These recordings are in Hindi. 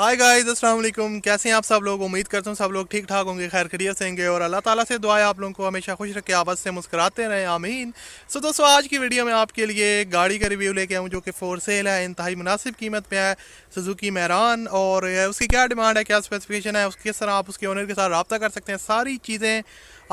हाय गाइस, अस्सलाम वालेकुम। कैसे हैं आप सब लोग? उम्मीद करता हूँ सब लोग ठीक ठाक होंगे, खैर खैरियत से होंगे और अल्लाह ताला से दुआ है आप लोगों को हमेशा खुश रखे, आवाज़ से मुस्कुराते रहें, आमीन। सो दोस्तों, आज की वीडियो में आपके लिए एक गाड़ी का रिव्यू लेके आऊँ जो कि फोर सेल है, इंतहाई मुनासिब कीमत पे है, सुजुकी मैरान। और उसकी क्या डिमांड है, क्या स्पेसिफिकेशन है, उसकी किस तरह आप उसके ओनर के साथ रब्ता कर सकते हैं, सारी चीज़ें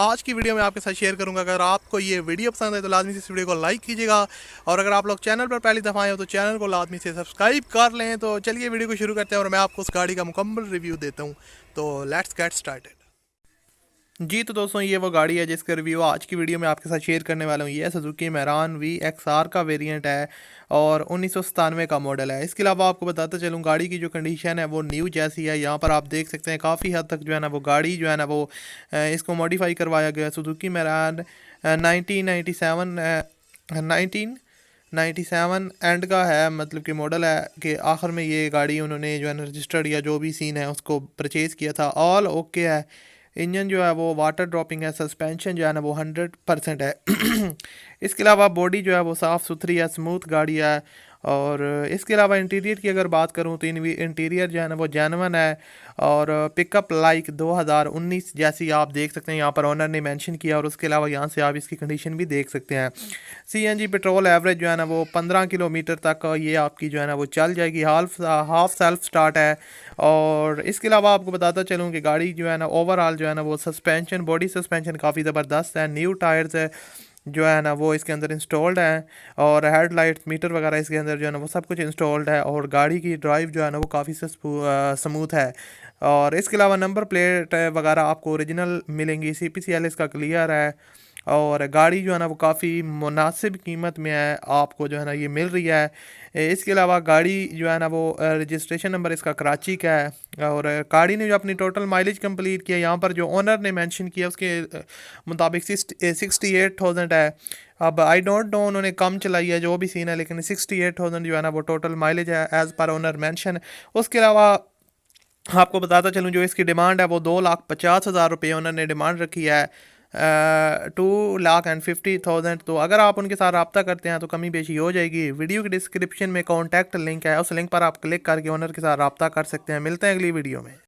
आज की वीडियो में आपके साथ शेयर करूंगा। अगर आपको ये वीडियो पसंद है तो लाजमी से इस वीडियो को लाइक कीजिएगा, और अगर आप लोग चैनल पर पहली दफ़ा आए हो तो चैनल को लाजमी से सब्सक्राइब कर लें। तो चलिए वीडियो को शुरू करते हैं और मैं आपको उस गाड़ी का मुकम्मल रिव्यू देता हूँ। तो लेट्स गेट स्टार्टेड। जी तो दोस्तों, ये वो गाड़ी है जिसका रिव्यू आज की वीडियो में आपके साथ शेयर करने वाला हूँ। ये सुजुकी मैरान VXR का वेरिएंट है और 1997 का मॉडल है। इसके अलावा आपको बताता चलूँ, गाड़ी की जो कंडीशन है वो न्यू जैसी है। यहाँ पर आप देख सकते हैं काफ़ी हद तक जो है ना वो गाड़ी जो है ना वो इसको मॉडिफाई करवाया गया है। सुजुकी मैरान 1997 एंड का है, मतलब कि मॉडल है कि आखिर में ये गाड़ी उन्होंने जो है ना रजिस्टर्ड या जो भी सीन है उसको परचेज़ किया था। ऑल ओके है। इंजन जो है वो वाटर ड्रॉपिंग है, सस्पेंशन जो है ना वो 100% है। इसके अलावा बॉडी जो है वो साफ़ सुथरी है, स्मूथ गाड़ी है। और इसके अलावा इंटीरियर की अगर बात करूँ तो इंटीरियर जो है ना वो जेनवन है। और पिकअप लाइक 2019 जैसी आप देख सकते हैं, यहाँ पर ओनर ने मेंशन किया। और उसके अलावा यहाँ से आप इसकी कंडीशन भी देख सकते हैं। CNG पेट्रोल एवरेज जो है ना वो 15 किलोमीटर तक ये आपकी जो है ना वो चल जाएगी। हाफ सेल्फ स्टार्ट है। और इसके अलावा आपको बताता चलूँ कि गाड़ी जो है ना ओवरऑल जो है ना वो सस्पेंशन, बॉडी सस्पेंशन काफ़ी ज़बरदस्त है। न्यू टायर्स है जो है ना वो इसके अंदर इंस्टॉल्ड है। और हेडलाइट मीटर वगैरह इसके अंदर जो है ना वो सब कुछ इंस्टॉल्ड है। और गाड़ी की ड्राइव जो है ना वो काफ़ी स्मूथ है। और इसके अलावा नंबर प्लेट वगैरह आपको ओरिजिनल मिलेंगी। CPCL इसका क्लियर है। और गाड़ी जो है ना वो काफ़ी मुनासिब कीमत में है, आपको जो है ना ये मिल रही है। इसके अलावा गाड़ी जो है ना वो रजिस्ट्रेशन नंबर इसका कराची का है। और गाड़ी ने जो अपनी टोटल माइलेज कंप्लीट किया, यहाँ पर जो ओनर ने मेंशन किया उसके मुताबिक 68,000 है। अब आई डोंट नो उन्होंने कम चलाई है जो भी सीन है, लेकिन 68,000 जो है ना वो टोटल माइलेज है एज़ पर ओनर मेंशन। उसके अलावा आपको बताता चलूँ, जो इसकी डिमांड है वो 2,50,000 रुपये उन्होंने डिमांड रखी है। 2,50,000। तो अगर आप उनके साथ रब्ता करते हैं तो कमी बेशी हो जाएगी। वीडियो की डिस्क्रिप्शन में कॉन्टैक्ट लिंक है, उस लिंक पर आप क्लिक करके ओनर के साथ रब्ता कर सकते हैं। मिलते हैं अगली वीडियो में।